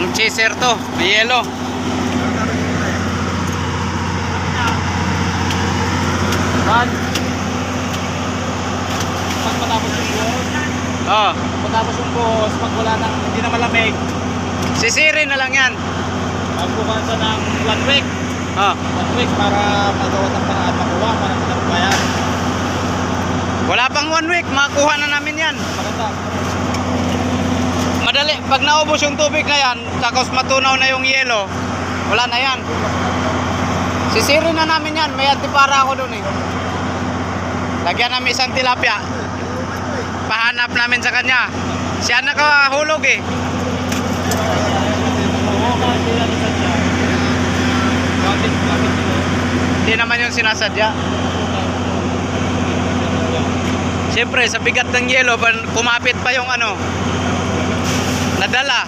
Pang chaser to, may yelo. Pag matapos yung buhos, Oh, matapos yung buhos, pag wala nang, hindi na malamig, sisirin na lang yan. magbukan sa ng 1 week. Oh, 1 week para magawa ng paraan, makuha para magbayan. wala pang 1 week, makuha na namin yan. Maganda. Madali, pag naubos yung tubig na yan, tapos matunaw na yung yelo, wala na yan. Sisirin na namin yan, may antipara ako dun eh. Lagyan namin isang tilapia. Pahanap namin sa kanya. Siya nakahulog eh. Oo, kasi yan isa siya. Bakit Hindi naman yung sinasadya. Siyempre, sa bigat ng yelo, kumapit pa yung ano, nadala.